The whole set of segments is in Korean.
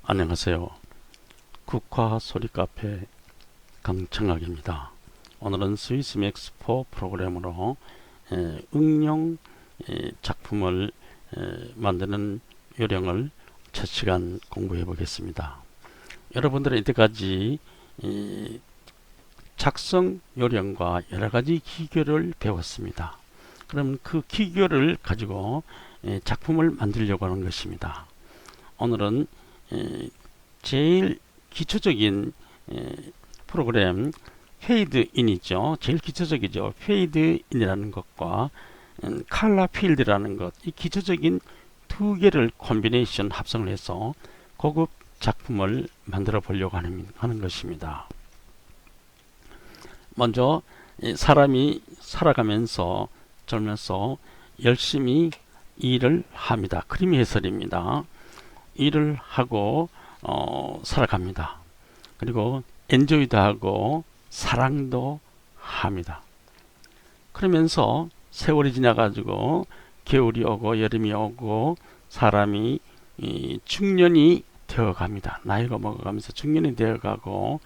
안녕하세요. 국화 소리 카페 강청학입니다. 오늘은 스위스 맥스4 프로그램으로 응용 작품을 만드는 요령을 첫 시간 공부해 보겠습니다. 여러분들은 이때까지 작성 요령과 여러가지 기교를 배웠습니다. 그럼 그 기교를 가지고 작품을 만들려고 하는 것입니다. 오늘은 제일 기초적인 프로그램 페이드 인이죠. 제일 기초적이죠. 페이드 인이라는 것과 컬러 필드라는 것, 이 기초적인 두 개를 콤비네이션 합성을 해서 고급 작품을 만들어 보려고 하는 것입니다. 먼저 사람이 살아가면서 살면서 열심히 일을 합니다. 그림 해설입니다. 일을 하고 살아갑니다. 그리고 엔조이도 하고 사랑도 합니다. 그러면서 세월이 지나가지고 겨울이 오고 여름이 오고 사람이 중년이 되어갑니다. 나이가 먹어가면서 중년이 되어가고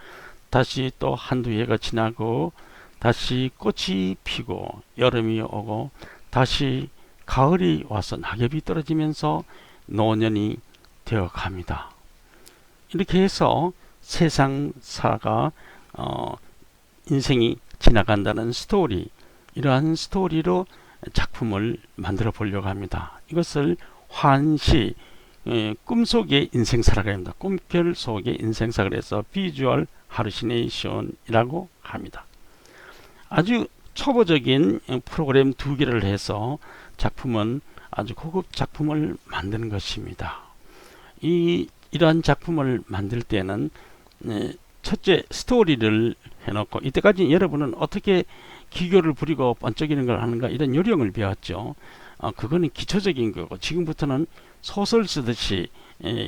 다시 또 한두 해가 지나고 다시 꽃이 피고 여름이 오고 다시 가을이 와서 낙엽이 떨어지면서 노년이 되어 갑니다. 이렇게 해서 세상사가 인생이 지나간다는 스토리, 이러한 스토리로 작품을 만들어 보려고 합니다. 이것을 환시, 꿈속의 인생사라고 합니다. 꿈결 속의 인생사, 그래서 비주얼 하루시네이션이라고 합니다. 아주 초보적인 프로그램 두 개를 해서 작품은 아주 고급 작품을 만드는 것입니다. 이러한 작품을 만들 때는 첫째 스토리를 해놓고, 이때까지 여러분은 어떻게 기교를 부리고 번쩍이는 걸 하는가, 이런 요령을 배웠죠. 그거는 기초적인 거고, 지금부터는 소설 쓰듯이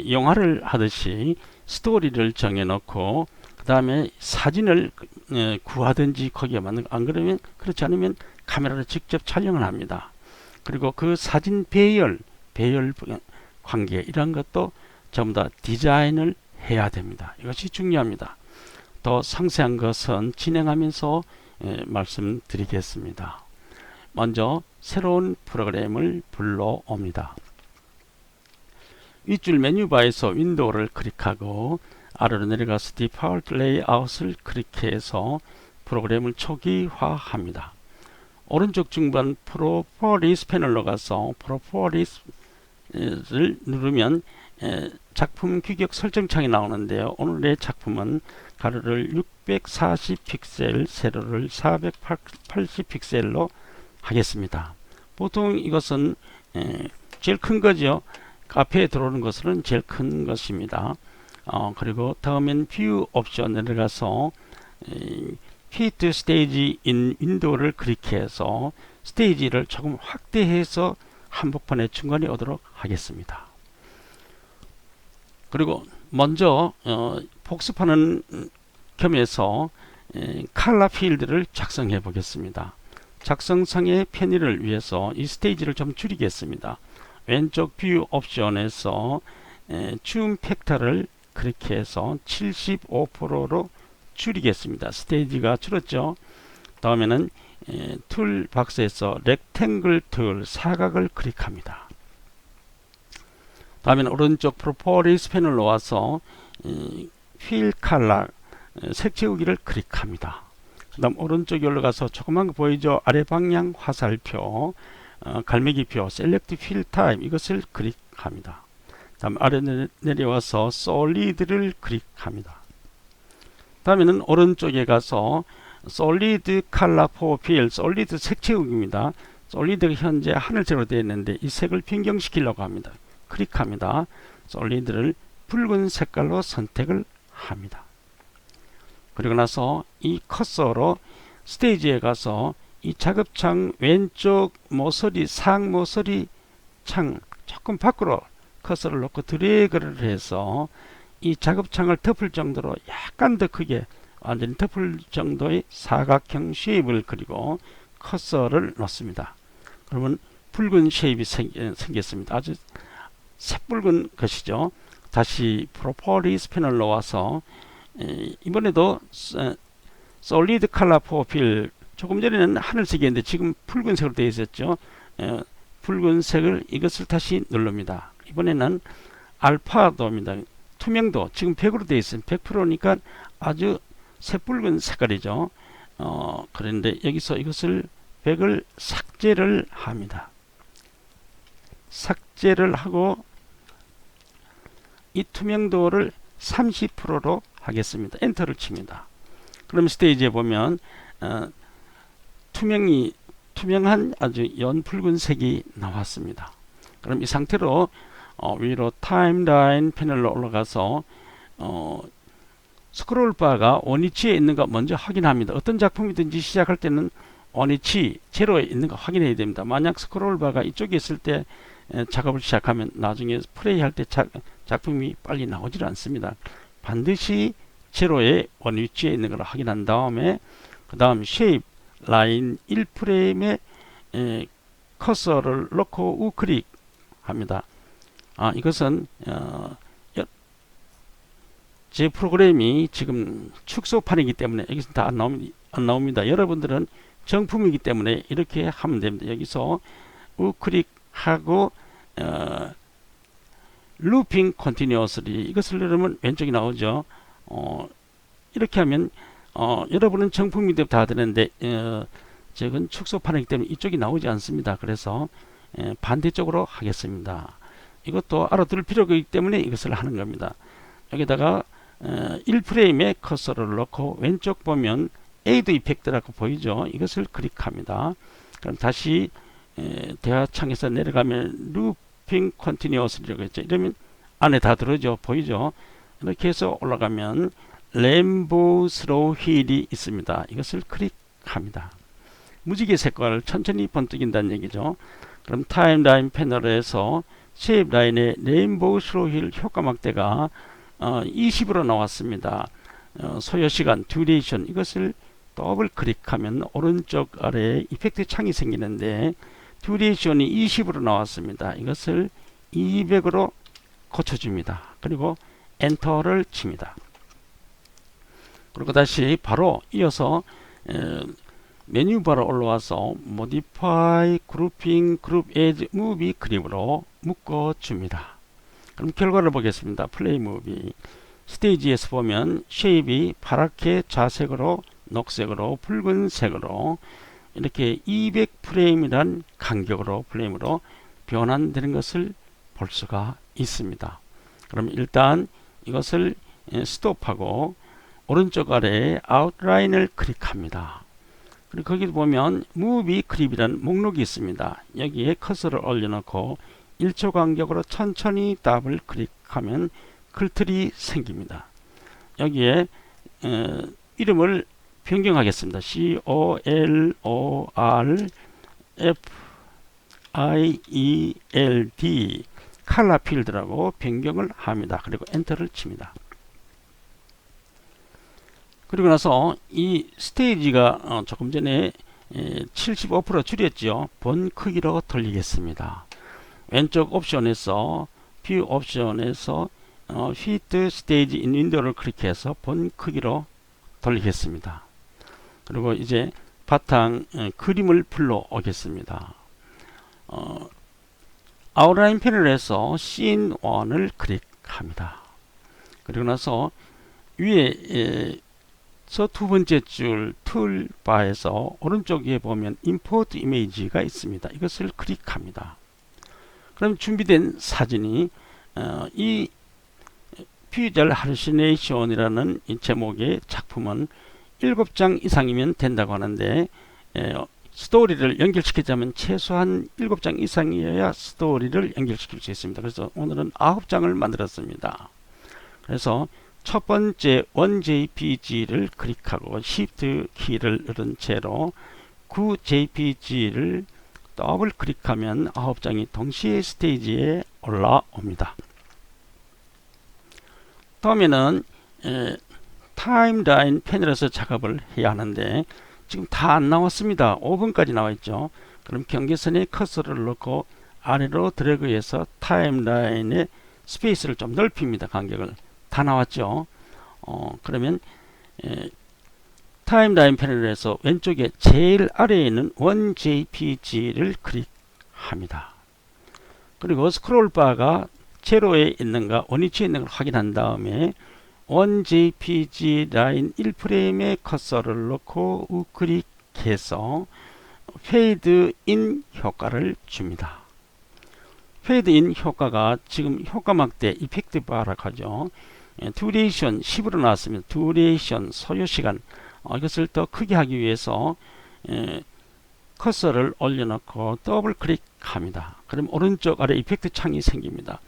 영화를 하듯이 스토리를 정해놓고 그 다음에 사진을 구하든지 거기에 맞는, 안 그러면, 그렇지 않으면 카메라로 직접 촬영을 합니다. 그리고 그 사진 배열 관계, 이런 것도 전부 다 디자인을 해야 됩니다. 이것이 중요합니다. 더 상세한 것은 진행하면서 말씀드리겠습니다. 먼저 새로운 프로그램을 불러옵니다. 윗줄 메뉴바에서 윈도우를 클릭하고 아래로 내려가서 디폴트 레이아웃을 클릭해서 프로그램을 초기화합니다. 오른쪽 중간 프로퍼리스 패널로 가서 프로퍼리스를 누르면 작품 규격 설정 창이 나오는데요. 오늘의 작품은 가로를 640 픽셀, 세로를 480 픽셀로 하겠습니다. 보통 이것은 제일 큰 거죠. 카페에 들어오는 것은 제일 큰 것입니다. 그리고 다음엔 뷰 옵션 내려가서 Fit Stage in Window를 클릭해서 스테이지를 조금 확대해서 한복판의 중간에 오도록 하겠습니다. 그리고 먼저 복습하는 겸해서 컬러 필드를 작성해 보겠습니다. 작성상의 편의를 위해서 이 스테이지를 좀 줄이겠습니다. 왼쪽 뷰 옵션에서 줌 팩터를 클릭해서 75%로 줄이겠습니다. 스테이지가 줄었죠. 다음에는 툴 박스에서 렉탱글 툴, 사각을 클릭합니다. 다음에는 오른쪽 프로퍼리스 패널로 와서 필 컬러, 색 채우기를 클릭합니다. 그 다음 오른쪽 올라가서 조그만 거 보이죠? 아래 방향 화살표, 갈매기표, 셀렉트 필 타입, 이것을 클릭합니다. 다음 아래 내려와서 솔리드를 클릭합니다. 다음에는 오른쪽에 가서 솔리드 컬러 포필, 솔리드 색 채우기입니다. 솔리드가 현재 하늘색으로 되어 있는데 이 색을 변경시키려고 합니다. 클릭합니다. 솔리드를 붉은 색깔로 선택을 합니다. 그리고 나서 이 커서로 스테이지에 가서 이 작업창 왼쪽 모서리, 상 모서리 창 조금 밖으로 커서를 놓고 드래그를 해서 이 작업창을 덮을 정도로 약간 더 크게, 완전히 덮을 정도의 사각형 쉐입을 그리고 커서를 놓습니다. 그러면 붉은 쉐입이 생겼습니다. 아주 새붉은 것이죠. 다시 프로폴리스 패널로 와서 이번에도 솔리드 컬러 프로필, 조금 전에는 하늘색이었는데 지금 붉은색으로 되어 있었죠. 붉은색을 이것을 다시 누릅니다. 이번에는 알파도입니다. 투명도 지금 100으로 되어 있어요. 100%니까 아주 새붉은 색깔이죠. 그런데 여기서 이것을 100을 삭제를 합니다. 삭제를 하고 이 투명도를 30%로 하겠습니다. 엔터를 칩니다. 그럼 스테이지에 보면 투명한 아주 연붉은색이 나왔습니다. 그럼 이 상태로 위로 타임라인 패널로 올라가서 스크롤 바가 원위치에 있는가 먼저 확인합니다. 어떤 작품이든지 시작할 때는 원위치 제로에 있는가 확인해야 됩니다. 만약 스크롤 바가 이쪽에 있을 때 작업을 시작하면 나중에 플레이 할 때 작품이 빨리 나오질 않습니다. 반드시 제로에 원위치에 있는 걸 확인한 다음에 그 다음 쉐입 라인 1프레임에 커서를 놓고 우클릭 합니다. 이것은 제 프로그램이 지금 축소판이기 때문에 여기서 다 안 나옵니다. 여러분들은 정품이기 때문에 이렇게 하면 됩니다. 여기서 우클릭하고 루핑 컨티뉴어스리 이것을 누르면 왼쪽이 나오죠. 이렇게 하면 여러분은 정품이 다 되는데 저건 축소판이기 때문에 이쪽이 나오지 않습니다. 그래서 반대쪽으로 하겠습니다. 이것도 알아둘 필요가 있기 때문에 이것을 하는 겁니다. 여기다가 1프레임에 커서를 넣고 왼쪽 보면 에이드 이펙트라고 보이죠. 이것을 클릭합니다. 그럼 다시 대화창에서 내려가면 루핑 컨티뉴어스라고 했죠. 이러면 안에 다 들어오죠. 보이죠. 이렇게 해서 올라가면 램보 스로우 휠이 있습니다. 이것을 클릭합니다. 무지개 색깔을 천천히 번뜩인다는 얘기죠. 그럼 타임라인 패널에서 쉐입 라인의 레인보우 스로우 휠 효과 막대가 20으로 나왔습니다. 소요시간, 듀레이션 이것을 더블 클릭하면 오른쪽 아래에 이펙트 창이 생기는데 듀레이션이 20으로 나왔습니다. 이것을 200으로 고쳐줍니다. 그리고 엔터를 칩니다. 그리고 다시 바로 이어서 메뉴바로 올라와서 Modify, Grouping, Group As, Movie 그립으로 묶어줍니다. 그럼 결과를 보겠습니다. 플레이 무비 스테이지에서 보면 쉐입이 파랗게 자색으로 녹색으로 붉은색으로 이렇게 200프레임이란 간격으로 프레임으로 변환되는 것을 볼 수가 있습니다. 그럼 일단 이것을 스톱하고 오른쪽 아래에 아웃라인을 클릭합니다. 그리고 거기 보면 무비 클립이라는 목록이 있습니다. 여기에 커서를 올려놓고 1초 간격으로 천천히 더블 클릭하면 글틀이 생깁니다. 여기에 이름을 변경하겠습니다. COLORFIELD 컬러 필드라고 변경을 합니다. 그리고 엔터를 칩니다. 그리고 나서 이 스테이지가 조금 전에 75% 줄였죠. 본 크기로 돌리겠습니다. 왼쪽 옵션에서 뷰 옵션에서 Fit Stage in Window를 클릭해서 본 크기로 돌리겠습니다. 그리고 이제 바탕 그림을 불러오겠습니다. 아웃라인 패널에서 Scene 1을 클릭합니다. 그리고 나서 위에 두 번째 줄 툴바에서 오른쪽 위에 보면 Import Image가 있습니다. 이것을 클릭합니다. 그럼 준비된 사진이 이 퓨절 할루시네이션이라는 이 제목의 작품은 7장 이상이면 된다고 하는데 스토리를 연결시키자면 최소한 7장 이상이어야 스토리를 연결시킬 수 있습니다. 그래서 오늘은 9장을 만들었습니다. 그래서 첫 번째 원 JPG를 클릭하고 Shift 키를 누른 채로 9 JPG를 더블 클릭하면 9장이 동시에 스테이지에 올라옵니다. 다음에는 타임라인 패널에서 작업을 해야 하는데 지금 다 안 나왔습니다. 5번까지 나와 있죠. 그럼 경계선에 커서를 넣고 아래로 드래그해서 타임라인에 스페이스를 좀 넓힙니다. 간격을. 다 나왔죠. 그러면 타임라인 패널에서 왼쪽에 제일 아래에 있는 원JPG를 클릭합니다. 그리고 스크롤바가 제로에 있는가 원위치에 있는 걸 확인한 다음에 원JPG 라인 1프레임에 커서를 놓고 우클릭해서 페이드 인 효과를 줍니다. 페이드 인 효과가 지금 효과 막대 이펙트 바라고 하죠. 듀레이션 10으로 나왔으면 듀레이션 소요시간 이것을 더 크게 하기 위해서 커서를 올려놓고 더블 클릭합니다. 그럼 오른쪽 아래 이펙트 창이 생깁니다.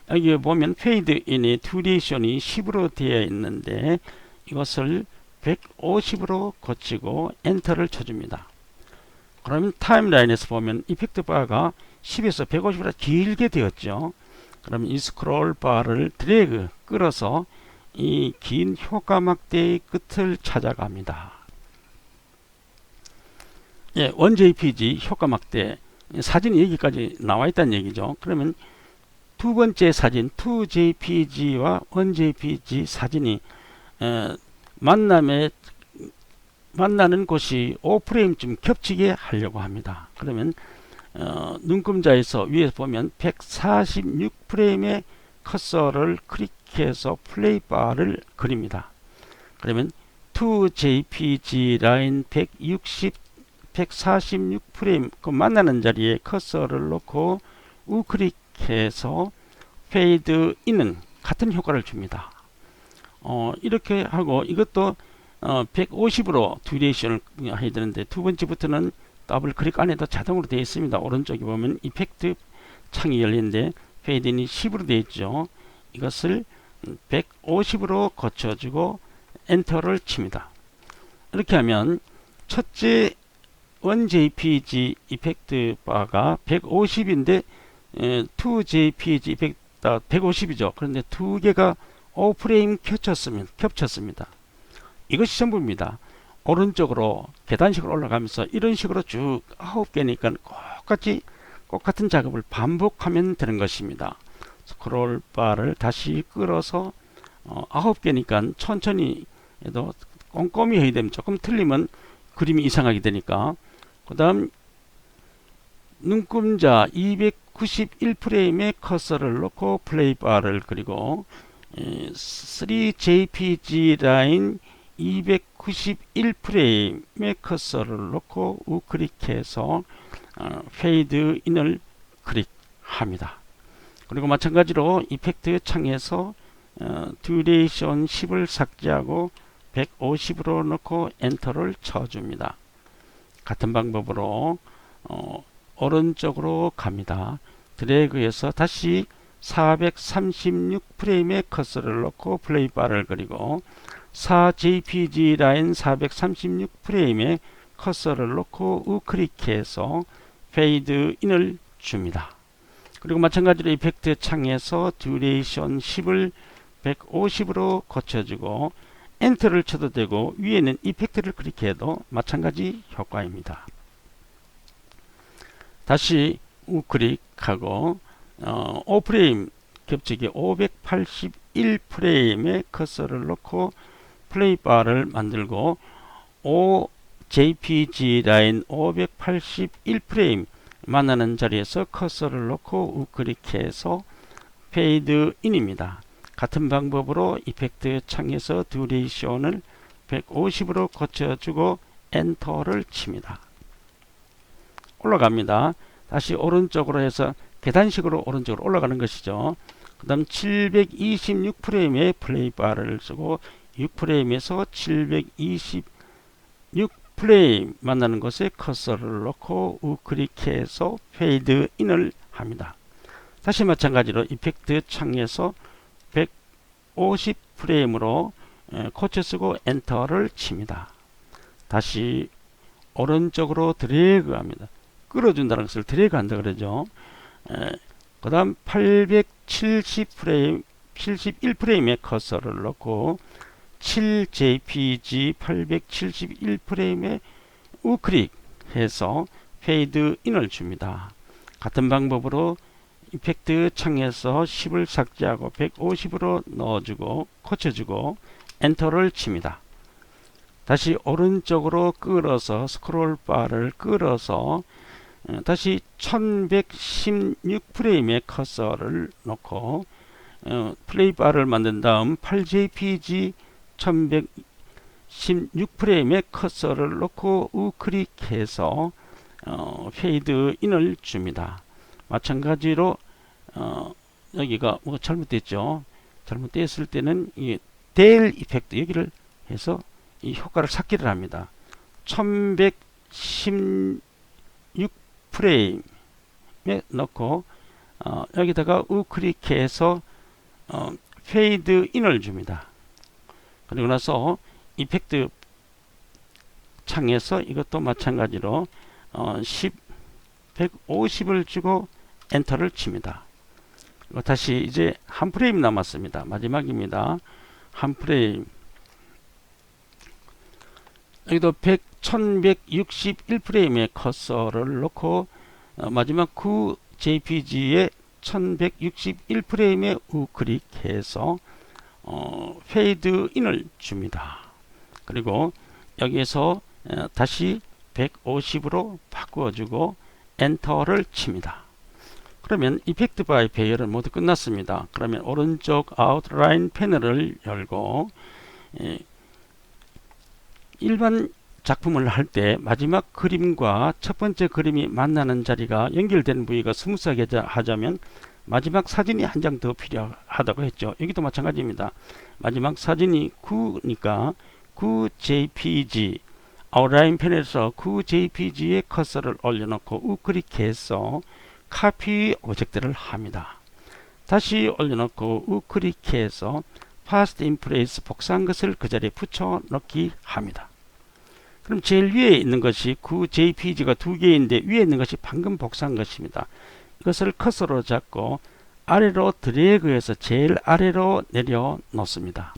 여기 보면 페이드 인의 듀레이션이 10으로 되어 있는데 이것을 150으로 고치고 엔터를 쳐줍니다. 그러면 타임라인에서 보면 이펙트 바가 10에서 150으로 길게 되었죠. 그럼 이 스크롤 바를 드래그 끌어서 이 긴 효과 막대의 끝을 찾아갑니다. 원JPG 효과 막대 사진이 여기까지 나와 있다는 얘기죠. 그러면 두 번째 사진 2JPG와 1JPG 사진이 만나는 곳이 5프레임쯤 겹치게 하려고 합니다. 그러면 눈금자에서 위에서 보면 146프레임의 커서를 클릭해서 플레이 바를 그립니다. 그러면 2JPG 라인 146프레임 그 만나는 자리에 커서를 놓고 우클릭해서 페이드 인은 같은 효과를 줍니다. 이렇게 하고 이것도 150으로 듀레이션을 해야 되는데 두 번째부터는 더블 클릭 안 해도 자동으로 되어 있습니다. 오른쪽에 보면 이펙트 창이 열리는데 페이드인이 10으로 되어 있죠. 이것을 150으로 고쳐주고 엔터를 칩니다. 이렇게 하면 첫째 원JPG 이펙트 바가 150인데 2JPG 이펙트 150이죠. 그런데 두 개가 5프레임 겹쳤습니다. 이것이 전부입니다. 오른쪽으로 계단식으로 올라가면서 이런 식으로 쭉 9개니까 똑같은 작업을 반복하면 되는 것입니다. 스크롤 바를 다시 끌어서 9개니까 천천히 해도 꼼꼼히 해야 되면 조금 틀리면 그림이 이상하게 되니까 그 다음 눈금자 291프레임의 커서를 놓고 플레이 바를 그리고 3JPG 라인 291프레임의 커서를 놓고 우클릭해서 페이드 인을 클릭합니다. 그리고 마찬가지로 이펙트 창에서 듀레이션 10을 삭제하고 150으로 넣고 엔터를 쳐줍니다. 같은 방법으로 오른쪽으로 갑니다. 드래그해서 다시 436프레임의 커서를 놓고 플레이 바를 그리고 4JPG 라인 436프레임의 커서를 놓고 우클릭해서 페이드 인을 줍니다. 그리고 마찬가지로 이펙트 창에서 듀레이션 10을 150으로 고쳐주고 엔터를 쳐도 되고 위에는 이펙트를 클릭해도 마찬가지 효과입니다. 다시 우클릭하고 5프레임 겹치기 581프레임의 커서를 놓고 플레이 바를 만들고 JPG 라인 581프레임 만나는 자리에서 커서를 놓고 우클릭해서 페이드 인입니다. 같은 방법으로 이펙트 창에서 듀레이션을 150으로 고쳐주고 엔터를 칩니다. 올라갑니다. 다시 오른쪽으로 해서 계단식으로 오른쪽으로 올라가는 것이죠. 그 다음 726프레임의 플레이 바를 쓰고 6프레임에서 726프레임 만나는 곳에 커서를 놓고 우클릭해서 페이드 인을 합니다. 다시 마찬가지로 이펙트 창에서 150프레임으로 고쳐 쓰고 엔터를 칩니다. 다시 오른쪽으로 드래그 합니다. 끌어준다는 것을 드래그 한다 그러죠. 그 다음 870프레임 71프레임의 커서를 놓고 7JPG 871프레임에 우클릭해서 페이드 인을 줍니다. 같은 방법으로 이펙트 창에서 10을 삭제하고 150으로 넣어주고 고쳐주고 엔터를 칩니다. 다시 오른쪽으로 끌어서 스크롤 바를 끌어서 다시 1116프레임의 커서를 놓고 플레이 바를 만든 다음 8jpg 1116프레임의 커서를 놓고 우클릭해서 페이드 인을 줍니다. 마찬가지로 여기가 뭐 잘못됐죠. 잘못됐을 때는 이 델 이펙트 여기를 해서 이 효과를 삭제를 합니다. 1116프레임에 넣고 여기다가 우클릭해서 페이드 인을 줍니다. 그리고 나서 이펙트 창에서 이것도 마찬가지로 150을 주고 엔터를 칩니다. 다시 이제 한 프레임 남았습니다. 마지막입니다. 한 프레임. 여기도 1161프레임의 커서를 놓고 마지막 9jpg에 1161프레임에 우클릭해서 페이드 인을 줍니다. 그리고 여기에서 다시 150으로 바꾸어주고 엔터를 칩니다. 그러면 이펙트 바이 배열은 모두 끝났습니다. 그러면 오른쪽 아웃라인 패널을 열고 일반 작품을 할 때 마지막 그림과 첫 번째 그림이 만나는 자리가 연결되는 부위가 스무스하게 하자면 마지막 사진이 한 장 더 필요하다고 했죠. 여기도 마찬가지입니다. 마지막 사진이 9니까 9jpg 아웃라인 패널에서 9jpg의 커서를 올려놓고 우클릭해서 카피 오젝트를 합니다. 다시 올려놓고 우클릭해서 파스트 인 플레이스 복사한 것을 그 자리에 붙여 넣기 합니다. 그럼 제일 위에 있는 것이 9jpg가 두 개인데 위에 있는 것이 방금 복사한 것입니다. 이것을 커서로 잡고 아래로 드래그해서 제일 아래로 내려 놓습니다.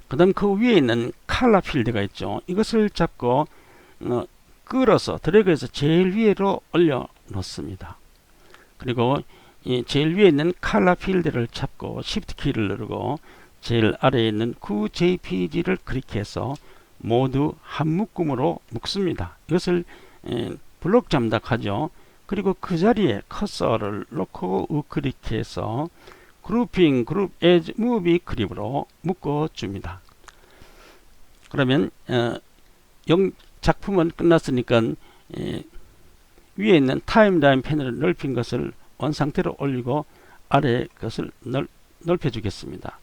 그 다음 그 위에 있는 컬러 필드가 있죠. 이것을 잡고 끌어서 드래그해서 제일 위로 올려 놓습니다. 그리고 이 제일 위에 있는 컬러 필드를 잡고 Shift 키를 누르고 제일 아래에 있는 9jpg를 클릭해서 모두 한 묶음으로 묶습니다. 이것을 블록 잠tak하죠. 그리고 그 자리에 커서를 놓고 우클릭해서 그룹핑 그룹 as movie 클립으로 묶어줍니다. 그러면 작품은 끝났으니까 위에 있는 타임라인 패널을 넓힌 것을 원상태로 올리고 아래 것을 넓혀 주겠습니다.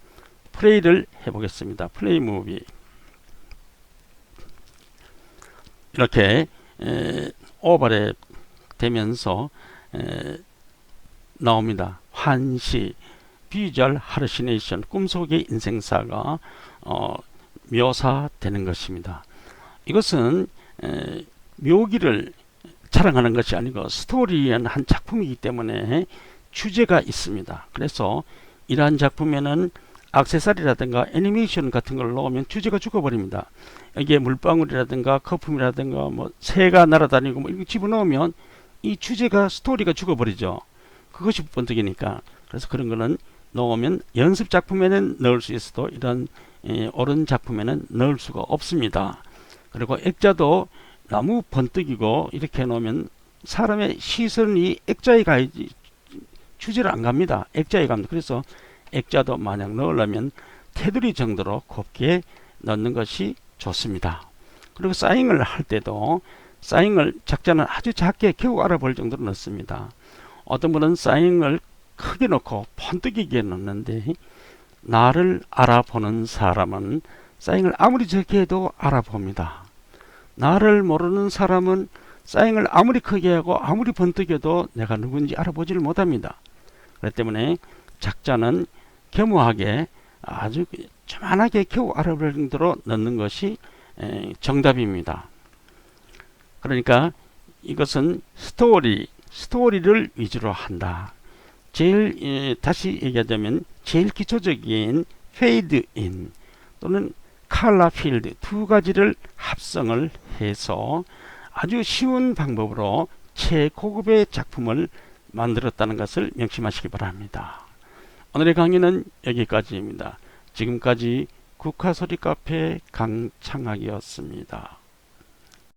플레이를 해보겠습니다. 플레이 무비. 이렇게 오버랩 되면서 나옵니다. 환시, 비주얼 하르시네이션, 꿈속의 인생사가 묘사되는 것입니다. 이것은 묘기를 자랑하는 것이 아니고 스토리한 한 작품이기 때문에 주제가 있습니다. 그래서 이러한 작품에는 액세서리라든가 애니메이션 같은 걸 넣으면 주제가 죽어버립니다. 여기에 물방울이라든가 거품이라든가 뭐 새가 날아다니고 뭐 이런 거 집어넣으면 이 주제가 스토리가 죽어버리죠. 그것이 번뜩이니까. 그래서 그런 거는 넣으면 연습 작품에는 넣을 수 있어도 이런 옳은 작품에는 넣을 수가 없습니다. 그리고 액자도 너무 번뜩이고 이렇게 해놓으면 사람의 시선이 액자에 가야지 주제를 안 갑니다. 액자에 갑니다. 그래서 액자도 만약 넣으려면 테두리 정도로 곱게 넣는 것이 좋습니다. 그리고 사잉을 할 때도 사잉을 작자는 아주 작게 겨우 알아볼 정도로 넣습니다. 어떤 분은 사잉을 크게 넣고 번뜩이게 넣는데 나를 알아보는 사람은 사잉을 아무리 적게 해도 알아봅니다. 나를 모르는 사람은 사잉을 아무리 크게 하고 아무리 번뜩여도 내가 누군지 알아보지를 못합니다. 그렇기 때문에 작자는 겸허하게 아주 조만하게 겨우 알아볼 정도로 넣는 것이 정답입니다. 그러니까 이것은 스토리를 위주로 한다. 제일 다시 얘기하자면 제일 기초적인 페이드 인 또는 컬러 필드 두 가지를 합성을 해서 아주 쉬운 방법으로 최고급의 작품을 만들었다는 것을 명심하시기 바랍니다. 오늘의 강의는 여기까지입니다. 지금까지 국화소리 카페 강창학이었습니다.